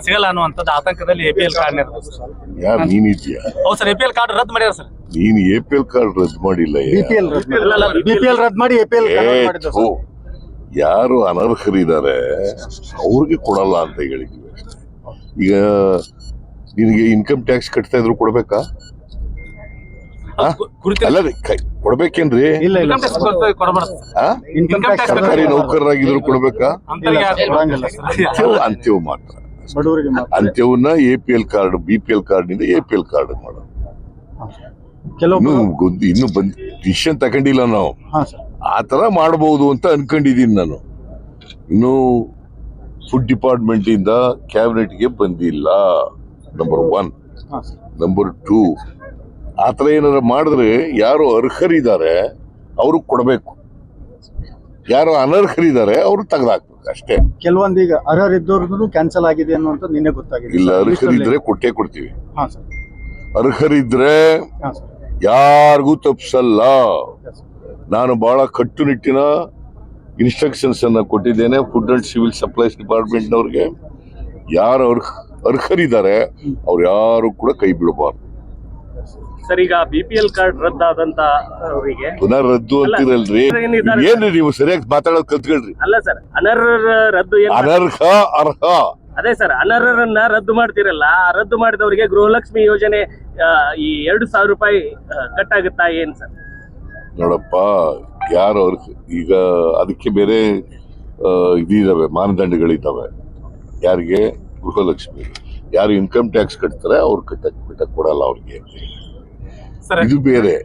ಸಿಗಲ್ಲ ಅನ್ನುವಂಥದ್ದು ಆತಂಕದಲ್ಲಿ APL card ಯಾರು ನೀನಿದ್ಯಾ? ಹೌದು ಸರ್, ಎಪಿಎಲ್ ಕಾರ್ಡ್ ರದ್ದು ಮಾಡ್ಯಾರ ಸರ್. ನೀನು ಎಪಿಎಲ್ ಕಾರ್ಡ್ ರದ್ದು ಮಾಡಿಲ್ಲ. ಬಿಪಿಎಲ್ ರದ್ದು ಮಾಡಿ ಎಪಿಎಲ್ ಯಾರು ಅನರ್ಹರಿದ್ದಾರೆ ಅವ್ರಿಗೆ ಕೊಡಲ್ಲ ಅಂತ ಹೇಳಿದ್ವಿ ಅಷ್ಟೇ. ಈಗ ನಿನಗೆ ಇನ್ಕಮ್ ಟ್ಯಾಕ್ಸ್ ಕಟ್ತಾ ಇದ್ರು ಕೊಡ್ಬೇಕಾ? ಅಲ್ಲ ಕೊಡ್ಬೇಕೇನ್ರಿ? ಸರ್ಕಾರಿ ನೌಕರರಾಗಿದ್ರು ಕೊಡ್ಬೇಕಾ? ಅಂತ್ಯವು ಮಾತ್ರ. ಅಂತ್ಯವನ್ನ ಎಪಿಎಲ್ ಕಾರ್ಡ್ ಬಿಪಿಎಲ್ ಕಾರ್ಡ್ ನಿಂದ ಎಪಿಎಲ್ ಕಾರ್ಡ್ ಮಾಡೋದು. ಇನ್ನು ಬಂದ್ ಡಿಸಿಷನ್ ತಗೊಂಡಿಲ್ಲ ನಾವು. ಆತರ ಮಾಡಬಹುದು ಅಂತ ಅನ್ಕೊಂಡಿದೀನಿ ನಾನು. ಇನ್ನು ಫುಡ್ ಡಿಪಾರ್ಟ್ಮೆಂಟ್ ಇಂದ ಕ್ಯಾಬಿನೆಟ್ ಗೆ ಬಂದಿಲ್ಲ, ನಂಬರ್ 1. ನಂಬರ್ 2, ಆತರ ಏನಾರ ಮಾಡಿದ್ರೆ ಯಾರು ಅರ್ಹರಿದ್ದಾರೆ ಅವ್ರಿಗೆ ಕೊಡಬೇಕು, ಯಾರು ಅನರ್ಹರಿದ್ದಾರೆ ಅವ್ರು ತೆಗೆದಾಕ್ಬೇಕು ಅಷ್ಟೇ. ಕೆಲವೊಂದೀಗ ಅರ್ಹರಿದ್ದವ್ರದ್ದು ಕ್ಯಾನ್ಸಲ್ ಆಗಿದೆ ಅನ್ನುವಂತ ನಿನ್ನೆ ಗೊತ್ತಾಗಿದೆ. ಇಲ್ಲ, ಅರ್ಹರಿದ್ರೆ ಕೊಟ್ಟೇ ಕೊಡ್ತೀವಿ. ಅರ್ಹರಿದ್ರೆ ಯಾರಿಗೂ ತಪ್ಪಿಸಲ್ಲ. ನಾನು ಬಹಳ ಕಟ್ಟುನಿಟ್ಟಿನ ಇನ್ಸ್ಟ್ರಕ್ಷನ್ಸ್ ಅನ್ನ ಕೊಟ್ಟಿದ್ದೇನೆ food and civil supplies department ನವ್ರಿಗೆ. ಯಾರು ಅರ್ಹರಿದ್ದಾರೆ ಅವ್ರು ಯಾರು ಕೂಡ ಕೈ ಬಿಡಬಾರ್ದು. ಸರ್, ಈಗ ಬಿಪಿಎಲ್ ಕಾರ್ಡ್ ರದ್ದಾದಂತ ಅವರಿಗೆ ಪುನಃ ರದ್ದು ಅಂತಿರಲ್ರಿ. ಏನ್ರಿ ನೀವು ಸರಿಯಾಗಿ ಮಾತಾಡೋದು ಕಲ್ತ್ಕೊಳ್ರಿ. ಅಲ್ಲ ಸರ್, ಅನರ್ಹ ರದ್ದು ಅನರ್ಹ ಅರ್ಹ. ಅದೇ ಸರ್, ಅನರ್ಹರನ್ನ ರದ್ದು ಮಾಡ್ತಿರಲ್ಲ, ರದ್ದು ಮಾಡಿದವರಿಗೆ ಗೃಹಲಕ್ಷ್ಮಿ ಯೋಜನೆ ಈ 2,000 ರೂಪಾಯಿ ಕಟ್ ಆಗುತ್ತಾ ಏನ್ ಸರ್? ನೋಡಪ್ಪ, ಯಾರು ಈಗ ಅದಕ್ಕೆ ಬೇರೆ ಇದಿದಾವೆ, ಮಾನದಂಡಗಳಿದ್ದಾವೆ. ಯಾರಿಗೆ? ಗೃಹಲಕ್ಷ್ಮಿ. ಯಾರು ಇನ್ಕಮ್ ಟ್ಯಾಕ್ಸ್ ಕಟ್ತಾರೆ ಅವ್ರು ಕಟ್ಟಕ್ ಕೊಡಲ್ಲ ಅವ್ರಿಗೆ. ಇದು ಬೇರೆ.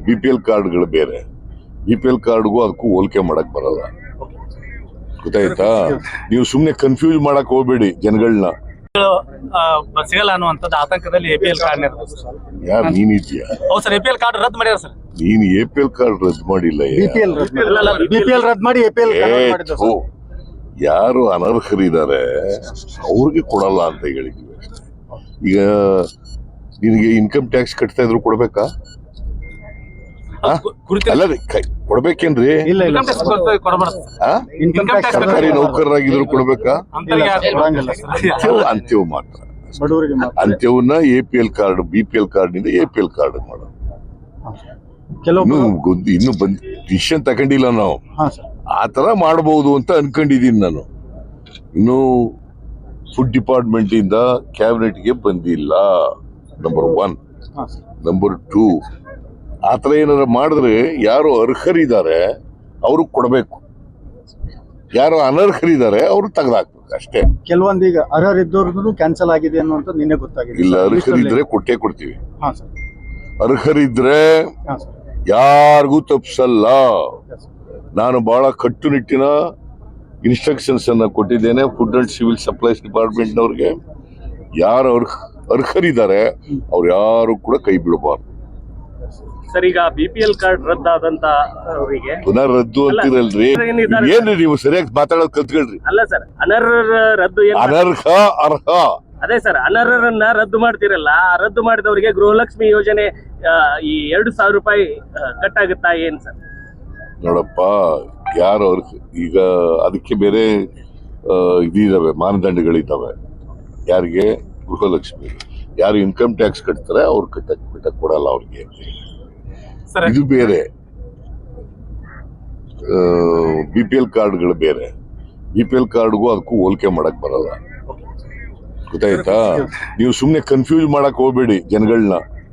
ಬಿಪಿಎಲ್ ಕಾರ್ಡ್ಗಳು ಬೇರೆ. ಬಿಪಿಎಲ್ ಕಾರ್ಡ್ಗೂ ಅದಕ್ಕೂ ಹೋಲಿಕೆ ಮಾಡಕ್ ಬರಲ್ಲ. ಗೊತ್ತಾಯ್ತಾ? ನೀವು ಸುಮ್ನೆ ಕನ್ಫ್ಯೂಸ್ ಮಾಡಕ್ ಹೋಗ್ಬೇಡಿ ಜನಗಳನ್ನ. ಸಿಗಲ್ಲ ಅನ್ನುವಂಥದ್ದು ಆತಂಕದಲ್ಲಿ ಎಪಿಎಲ್ ಕಾರ್ಡ್ ಯಾರು ನೀನಿದ್ಯಾ? ಹೌದು ಸರ್, ಎಪಿಎಲ್ ಕಾರ್ಡ್ ರದ್ದು ಮಾಡ್ಯಾರ ಸರ್. ನೀನು ಎಪಿಎಲ್ ಕಾರ್ಡ್ ರದ್ದು ಮಾಡಿಲ್ಲ. ಬಿಪಿಎಲ್ ರದ್ದು ಮಾಡಿ ಎಪಿಎಲ್ ಯಾರು ಅನರ್ಹರಿದ್ದಾರೆ ಅವ್ರಿಗೆ ಕೊಡಲ್ಲ ಅಂತ ಹೇಳಿದ್ವಿ ಅಷ್ಟೇ. ಈಗ ನಿನಗೆ ಇನ್ಕಮ್ ಟ್ಯಾಕ್ಸ್ ಕಟ್ತಾ ಇದ್ರು ಕೊಡ್ಬೇಕಾ? ಅಲ್ಲ ಕೊಡ್ಬೇಕೇನ್ರಿ? ಸರ್ಕಾರಿ ನೌಕರರಾಗಿದ್ರು ಕೊಡ್ಬೇಕಾ? ಅಂತ್ಯವು ಮಾತ್ರ. ಅಂತ್ಯವನ್ನ ಎಪಿಎಲ್ ಕಾರ್ಡ್ ಬಿಪಿಎಲ್ ಕಾರ್ಡ್ ನಿಂದ ಎಪಿಎಲ್ ಕಾರ್ಡ್ ಮಾಡೋದು. ಇನ್ನು ಬಂದ್ ಡಿಸಿಷನ್ ತಗೊಂಡಿಲ್ಲ ನಾವು. ಆತರ ಮಾಡಬಹುದು ಅಂತ ಅನ್ಕೊಂಡಿದೀನಿ ನಾನು. ಇನ್ನು ಫುಡ್ ಡಿಪಾರ್ಟ್ಮೆಂಟ್ ಇಂದ ಕ್ಯಾಬಿನೆಟ್ ಗೆ ಬಂದಿಲ್ಲ, ನಂಬರ್ 1. ನಂಬರ್ 2, ಆತರ ಏನಾರ ಮಾಡಿದ್ರೆ ಯಾರು ಅರ್ಹರಿದ್ದಾರೆ ಅವ್ರಿಗೆ ಕೊಡಬೇಕು, ಯಾರು ಅನರ್ಹರಿದ್ದಾರೆ ಅವ್ರು ತೆಗೆದಾಕ್ಬೇಕು ಅಷ್ಟೇ. ಕೆಲವೊಂದೀಗ ಅರ್ಹರಿದ್ದವ್ರದ್ದು ಕ್ಯಾನ್ಸಲ್ ಆಗಿದೆ ಅನ್ನುವಂತ ನಿನ್ನೆ ಗೊತ್ತಾಗಿದೆ. ಇಲ್ಲ, ಅರ್ಹರಿದ್ರೆ ಕೊಟ್ಟೇ ಕೊಡ್ತೀವಿ. ಅರ್ಹರಿದ್ರೆ ಯಾರಿಗೂ ತಪ್ಪಿಸಲ್ಲ. ನಾನು ಬಹಳ ಕಟ್ಟುನಿಟ್ಟಿನ ಇನ್ಸ್ಟ್ರಕ್ಷನ್ಸ್ ಅನ್ನ ಕೊಟ್ಟಿದ್ದೇನೆ food and civil supplies department ನವ್ರಿಗೆ. ಯಾರು ಅರ್ಹರಿದ್ದಾರೆ ಅವ್ರು ಯಾರು ಕೂಡ ಕೈ ಬಿಡಬಾರ್ದು. ಸರ್, ಈಗ ಬಿಪಿಎಲ್ ಕಾರ್ಡ್ ರದ್ದಾದಂತ ಅವರಿಗೆ ಪುನಃ ರದ್ದು ಅಂತಿರಲ್ರಿ. ಏನ್ರಿ ನೀವು ಸರಿಯಾಗಿ ಮಾತಾಡೋದು ಕಲ್ತ್ಕೊಳ್ರಿ. ಅಲ್ಲ ಸರ್, ಅನರ್ಹ ರದ್ದು ಅನರ್ಹ ಅರ್ಹ. ಅದೇ ಸರ್, ಅನರ್ಹರನ್ನ ರದ್ದು ಮಾಡ್ತಿರಲ್ಲ, ರದ್ದು ಮಾಡಿದವರಿಗೆ ಗೃಹಲಕ್ಷ್ಮಿ ಯೋಜನೆ ಈ 2,000 ರೂಪಾಯಿ ಕಟ್ ಆಗುತ್ತಾ ಏನ್ ಸರ್? ನೋಡಪ್ಪ, ಯಾರು ಈಗ ಅದಕ್ಕೆ ಬೇರೆ ಇದಿದಾವೆ, ಮಾನದಂಡಗಳಿದ್ದಾವೆ. ಯಾರಿಗೆ? ಗೃಹಲಕ್ಷ್ಮಿ. ಯಾರು ಇನ್ಕಮ್ ಟ್ಯಾಕ್ಸ್ ಕಟ್ತಾರೆ ಅವ್ರು ಕಟ್ಟಕ್ ಕೊಡಲ್ಲ ಅವ್ರಿಗೆ. ಇದು ಬೇರೆ. ಬಿಪಿಎಲ್ ಕಾರ್ಡ್ಗಳು ಬೇರೆ. ಬಿಪಿಎಲ್ ಕಾರ್ಡ್ಗೂ ಅದಕ್ಕೂ ಹೋಲಿಕೆ ಮಾಡಕ್ ಬರಲ್ಲ. ಗೊತ್ತಾಯ್ತಾ? ನೀವು ಸುಮ್ನೆ ಕನ್ಫ್ಯೂಸ್ ಮಾಡಕ್ ಹೋಗ್ಬೇಡಿ ಜನಗಳನ್ನ.